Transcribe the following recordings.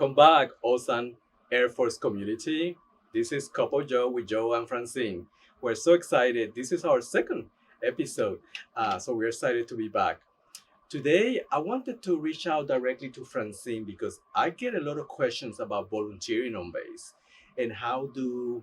Welcome back, Osan Air Force community. This is Couple Joe with Joe and Francine. We're so excited. This is our second episode, so we're excited to be back. Today, I wanted to reach out directly to Francine because I get a lot of questions about volunteering on base and how do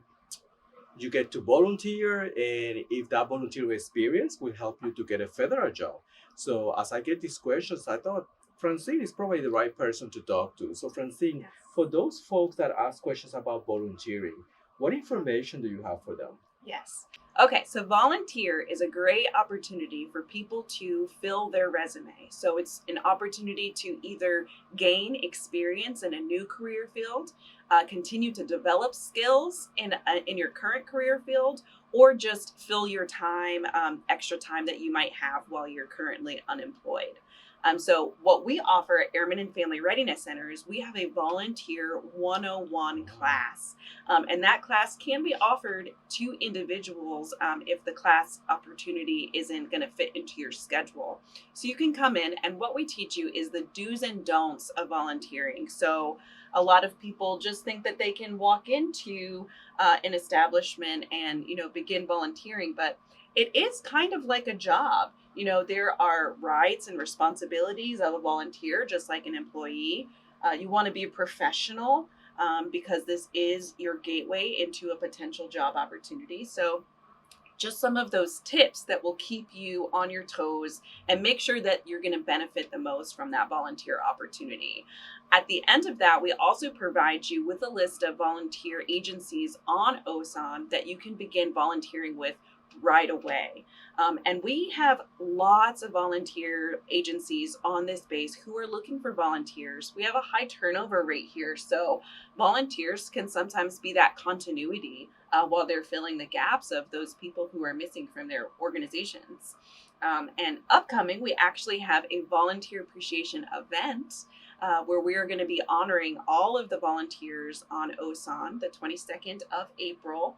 you get to volunteer and if that volunteer experience will help you to get a federal job. So as I get these questions, I thought Francine is probably the right person to talk to. So Francine, Yes. for those folks that ask questions about volunteering, what information do you have for them? Yes. Okay, so volunteer is a great opportunity for people to fill their resume. So it's an opportunity to either gain experience in a new career field, continue to develop skills in your current career field, or just fill your time, extra time that you might have while you're currently unemployed. So what we offer at Airmen and Family Readiness Center is we have a volunteer 101 class. And that class can be offered to individuals if the class opportunity isn't going to fit into your schedule. So you can come in, and what we teach you is the do's and don'ts of volunteering. So a lot of people just think that they can walk into an establishment and begin volunteering, but it is kind of like a job. There are rights and responsibilities of a volunteer, just like an employee. You want to be a professional because this is your gateway into a potential job opportunity. So, just some of those tips that will keep you on your toes and make sure that you're going to benefit the most from that volunteer opportunity. At the end of that, we also provide you with a list of volunteer agencies on OSAN that you can begin volunteering with right away. And we have lots of volunteer agencies on this base who are looking for volunteers. We have a high turnover rate here, so volunteers can sometimes be that continuity while they're filling the gaps of those people who are missing from their organizations. And upcoming, we actually have a volunteer appreciation event where we are going to be honoring all of the volunteers on OSAN the 22nd of April.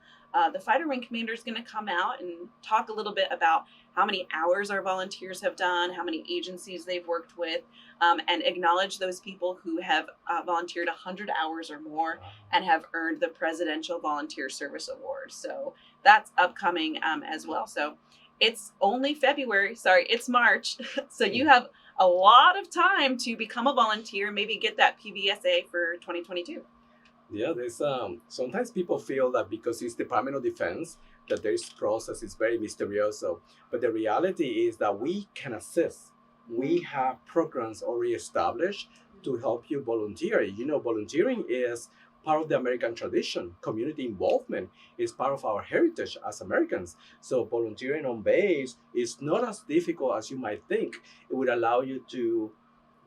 The fighter wing commander is going to come out and talk a little bit about how many hours our volunteers have done, how many agencies they've worked with, and acknowledge those people who have volunteered 100 hours or more and have earned the Presidential Volunteer Service Award. So that's upcoming as well. So it's only February, sorry, it's March. So you have a lot of time to become a volunteer, maybe get that PVSA for 2022. Yeah, there's sometimes people feel that because it's Department of Defense that this process is very mysterious. But the reality is that we can assist. We have programs already established to help you volunteer. You know, volunteering is part of the American tradition. Community involvement is part of our heritage as Americans. So volunteering on base is not as difficult as you might think. It would allow you to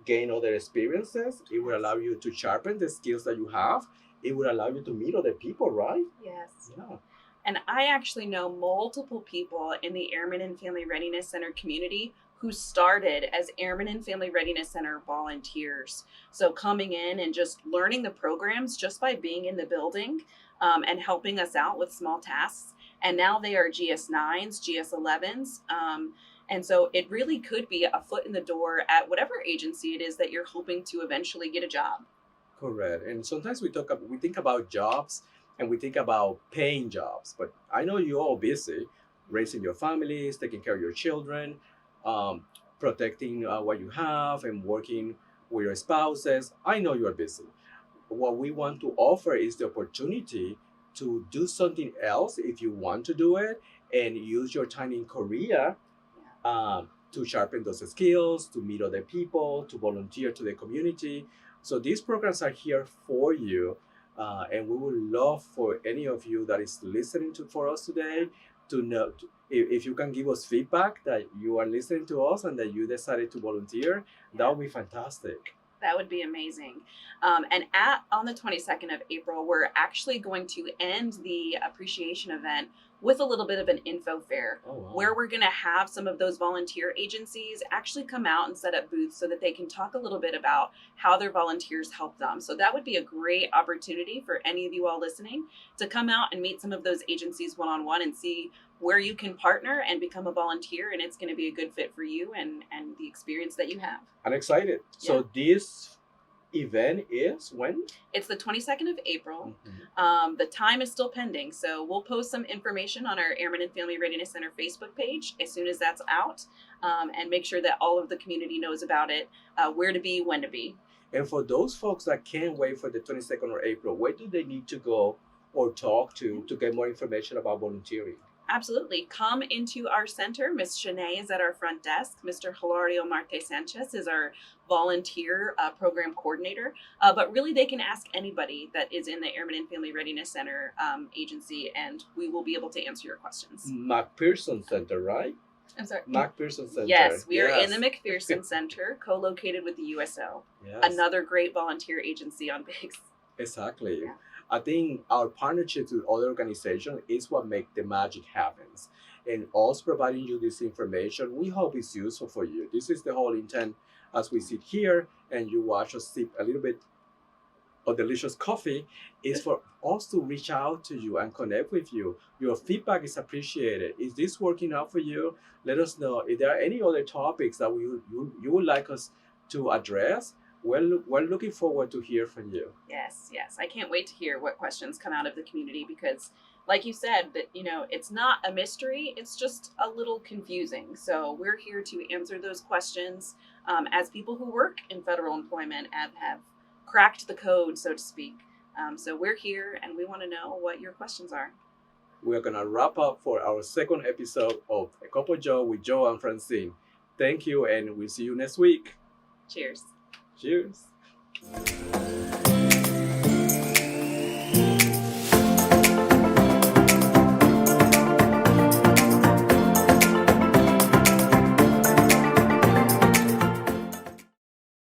gain other experiences. It would allow you to sharpen the skills that you have. It would allow you to meet other people, right? Yes. Yeah. And I actually know multiple people in the Airmen and Family Readiness Center community who started as Airmen and Family Readiness Center volunteers. So coming in and just learning the programs just by being in the building and helping us out with small tasks. And now they are GS9s, GS11s. And so it really could be a foot in the door at whatever agency it is that you're hoping to eventually get a job. Correct. And sometimes we think about jobs and we think about paying jobs, but I know you're all busy raising your families, taking care of your children, um, protecting what you have, and working with your spouses. I know you're busy. What we want to offer is the opportunity to do something else if you want to do it and use your time in Korea to sharpen those skills, to meet other people, to volunteer to the community. So these programs are here for you, and we would love for any of you that is listening to for us today to know if you can give us feedback that you are listening to us and that you decided to volunteer. That would be fantastic. That would be amazing. And on the 22nd of April, we're actually going to end the appreciation event with a little bit of an info fair Oh wow! where we're going to have some of those volunteer agencies actually come out and set up booths so that they can talk a little bit about how their volunteers help them. So that would be a great opportunity for any of you all listening to come out and meet some of those agencies one-on-one and see where you can partner and become a volunteer, and it's going to be a good fit for you and the experience that you have. I'm excited. Yeah. So this event is when? It's the 22nd of April. Mhm. The time is still pending, so we'll post some information on our Airmen and Family Readiness Center Facebook page as soon as that's out, and make sure that all of the community knows about it, where to be, when to be. And for those folks that can't wait for the 22nd of April, where do they need to go or talk to get more information about volunteering? Absolutely. Come into our center. Miss Shanae is at our front desk. Mr. Hilario Marte Sanchez is our volunteer program coordinator. But really, they can ask anybody that is in the Airmen and Family Readiness Center agency, and we will be able to answer your questions. McPherson Center, right? I'm sorry. McPherson Center. Yes, we are in the Yes. McPherson Center, co-located with the USO, Yes. another great volunteer agency on base. Exactly. Yeah. I think our partnerships with other organizations is what make the magic happens. And us providing you this information, we hope it's useful for you. This is the whole intent as we sit here and you watch us sip a little bit of delicious coffee, is for us to reach out to you and connect with you. Your feedback is appreciated. Is this working out for you? Let us know. If there are any other topics that you would like us to address, we're looking forward to hear from you. Yes, yes. I can't wait to hear what questions come out of the community because, like you said, that it's not a mystery. It's just a little confusing. So we're here to answer those questions as people who work in federal employment and have cracked the code, so to speak. So we're here and we want to know what your questions are. We're gonna wrap up for our second episode of A Cup of Joe with Joe and Francine. Thank you, and we'll see you next week. Cheers. Cheers.